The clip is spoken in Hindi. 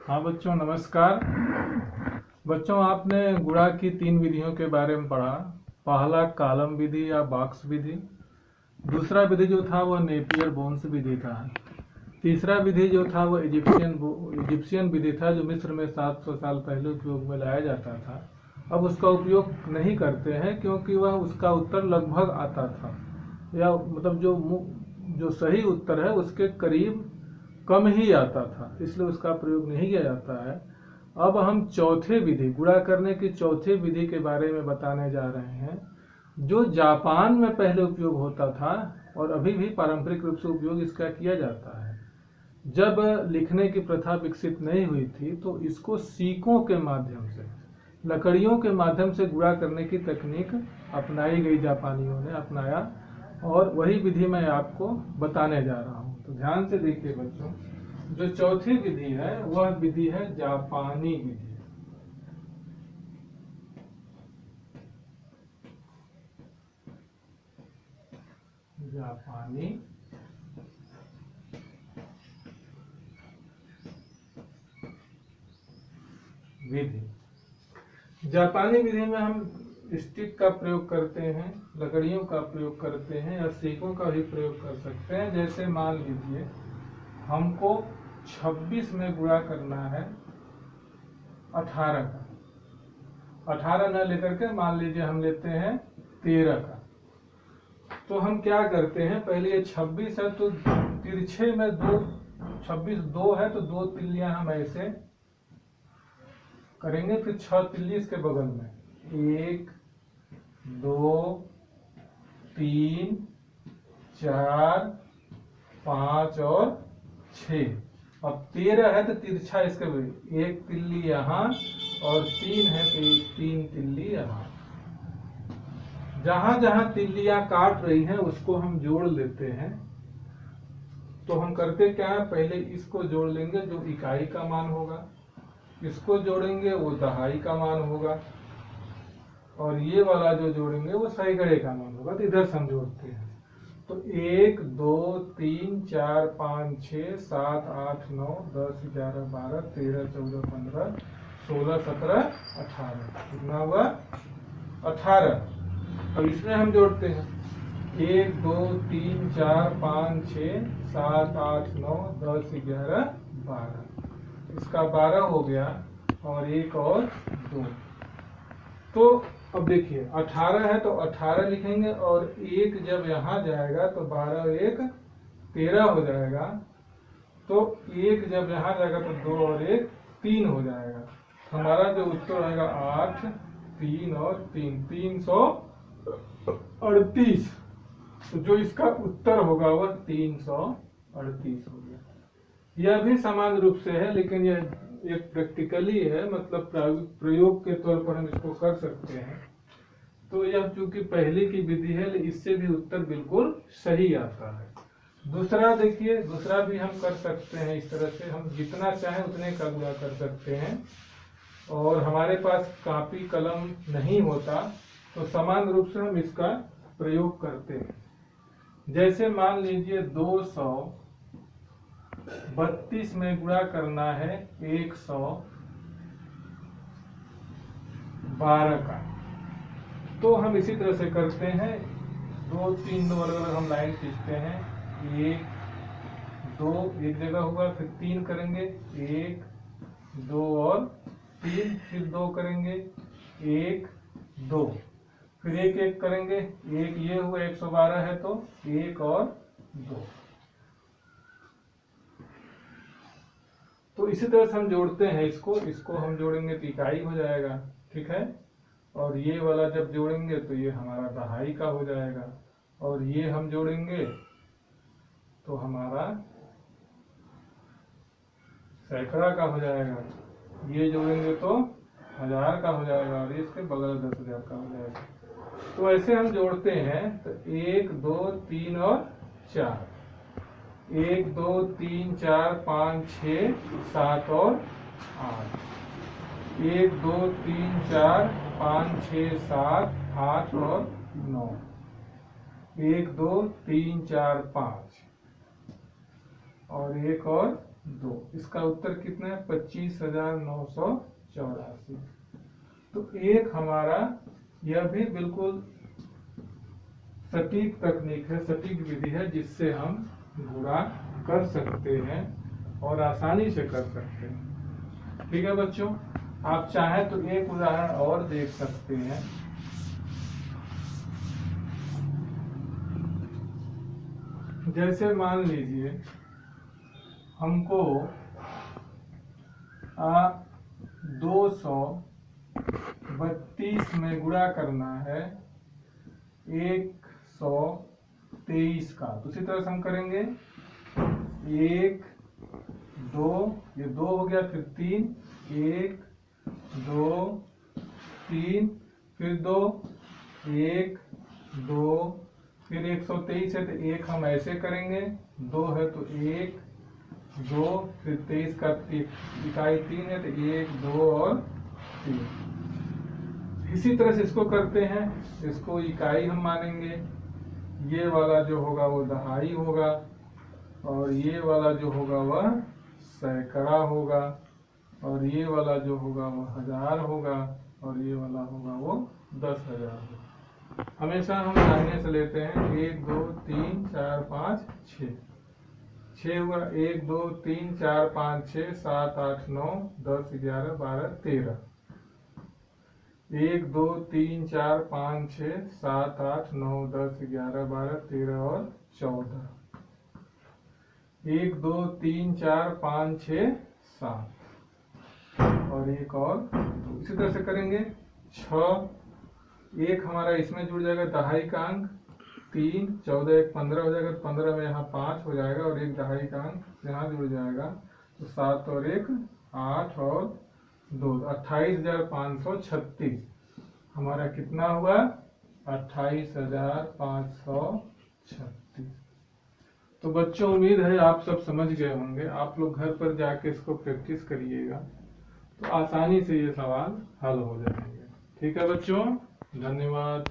हाँ बच्चों, नमस्कार। बच्चों, आपने गुणा की 3 विधियों के बारे में पढ़ा। पहला कॉलम विधि या बॉक्स विधि, दूसरा विधि जो था वो नेपियर बोन्स विधि था, तीसरा विधि जो था वो इजिप्शियन विधि था जो मिस्र में 700 साल पहले उपयोग में लाया जाता था। अब उसका उपयोग नहीं करते हैं क्योंकि वह उसका उत्तर लगभग आता था, या मतलब जो सही उत्तर है उसके करीब कम ही आता था, इसलिए उसका प्रयोग नहीं किया जाता है। अब हम चौथे विधि, गुणा करने की चौथे विधि के बारे में बताने जा रहे हैं, जो जापान में पहले उपयोग होता था और अभी भी पारंपरिक रूप से उपयोग इसका किया जाता है। जब लिखने की प्रथा विकसित नहीं हुई थी तो इसको सिक्कों के माध्यम से, लकड़ियों के माध्यम से गुणा करने की तकनीक अपनाई गई, जापानियों ने अपनाया, और वही विधि मैं आपको बताने जा रहा हूँ। तो ध्यान से देखिए बच्चों, जो चौथी विधि है वह विधि है जापानी विधि। जापानी विधि। जापानी विधि में हम स्टिक का प्रयोग करते हैं, लकड़ियों का प्रयोग करते हैं, या सिक्कों का भी प्रयोग कर सकते हैं। जैसे मान लीजिए हमको 26 में गुणा करना है 18 का, 18 न लेकर के मान लीजिए हम लेते हैं 13 का। तो हम क्या करते हैं, पहले ये 26 है तो तिरछे में 2, 26 2 है तो 2 तिल्लियां हम ऐसे करेंगे, फिर 6 तिल्ली इसके बगल में, 1 2 3 4 5 और 6। अब 13 है तो तिरछा इसके बगल, 1 तिल्ली यहाँ और 3 है तो 3 तिल्ली यहाँ। जहां जहां तिल्लियां काट रही हैं उसको हम जोड़ लेते हैं। तो हम करते क्या है, पहले इसको जोड़ लेंगे जो इकाई का मान होगा, इसको जोड़ेंगे वो दहाई का मान होगा, और ये वाला जो जोड़ेंगे वो सैकड़े का मान होगा। तो इधर से हम जोड़ते हैं। तो 1 2 3 4 5 6 7 8 9 10 11 12 13 14 15 16 17 18। कितना हुआ? 18। अब इसमें हम जोड़ते हैं 1 2 3 4 5 6 7 8 9 10 11 12। इसका 12 हो गया, और 1 और 2। तो अब देखिए 18 है तो 18 लिखेंगे, और 1 जब यहाँ जाएगा तो 12 1 13 हो जाएगा। तो 1 जब यहाँ जाएगा तो 2 और 1 3 हो जाएगा। हमारा जो उत्तर आएगा 8 3 और 3 338। तो जो इसका उत्तर होगा वह 338 हो गया। यह भी समान रूप से है, लेकिन यह एक प्रैक्टिकली है, मतलब प्रयोग के तौर पर हम इसको कर सकते हैं। तो यह चूंकि पहले की विधि है, इससे भी उत्तर बिल्कुल सही आता है। दूसरा देखिए, दूसरा भी हम कर सकते हैं इस तरह से, हम जितना चाहें उतने का गुणा कर सकते हैं। और हमारे पास कॉपी कलम नहीं होता तो समान रूप से हम इसका प्रयोग करते हैं। जैसे मान लीजिए 232 में गुणा करना है 112 का। तो हम इसी तरह से करते हैं, 2 3 2 अलग अलग हम लाइन खींचते हैं, 1 2 एक जगह हुआ, फिर 3 करेंगे, 1 2 और 3, फिर 2 करेंगे, 1 2, फिर 1 1 करेंगे, 1 ये हुआ, 112 है तो 1 और 2। तो इसी तरह से हम जोड़ते हैं इसको हम जोड़ेंगे तो इकाई हो जाएगा, ठीक है। और ये वाला जब जोड़ेंगे तो ये हमारा दहाई का हो जाएगा, और ये हम जोड़ेंगे तो हमारा सैकड़ा का हो जाएगा, ये जोड़ेंगे तो 1000 का हो जाएगा, और इसके बगल 10,000 का हो जाएगा। तो ऐसे हम जोड़ते हैं। तो 1 2 3 और 4, 1 2 3 4 5 6 7 और 8, 1 2 3 4 5 6 7 8 और 9, 1 2 3 4 5, और 1 और 2। इसका उत्तर कितना है? 25,984। तो एक हमारा यह भी बिल्कुल सटीक तकनीक है, सटीक विधि है, जिससे हम गुणा कर सकते हैं और आसानी से कर सकते हैं। ठीक है बच्चों, आप चाहें तो एक उदाहरण और देख सकते हैं। जैसे मान लीजिए हमको 232 में गुणा करना है 123 का। तो उसी तरह से हम करेंगे 1 2, ये 2 हो गया, फिर 3, 1 2 3, फिर 2 1 2, फिर 123 है तो 1 हम ऐसे करेंगे, 2 है तो 1 2, फिर 23 का इकाई 3 है तो 1 2 और 3। इसी तरह से इसको करते हैं, इसको इकाई हम मानेंगे। ये वाला जो होगा वो दहाई होगा, और ये वाला जो होगा वह सैकड़ा होगा, और ये वाला जो होगा वो 1000 होगा, और ये वाला होगा वो 10,000 होगा। हमेशा हम दाहिने से लेते हैं। 1 2 3 4 5 6, 6 हुआ। 1 2 3 4 5 6 7 8 9 10 11 12 13। 1 2 3 4 5 6 7 8 9 10 11 12 13 और 14। 1 2 3 4 5 6 7 और एक और। इसी तरह से करेंगे 6। एक हमारा इसमें जुड़ जाएगा दहाई का अंक 3, 14 1 15 हो जाएगा, 15 में यहाँ 5 हो जाएगा, और एक दहाई का अंक यहाँ जुड़ जाएगा, तो 7 और 1 8 और 2 28,536 हमारा कितना हुआ? 28,536। तो बच्चों, उम्मीद है आप सब समझ गए होंगे। आप लोग घर पर जाके इसको प्रैक्टिस करिएगा तो आसानी से ये सवाल हल हो जाएंगे। ठीक है बच्चों, धन्यवाद।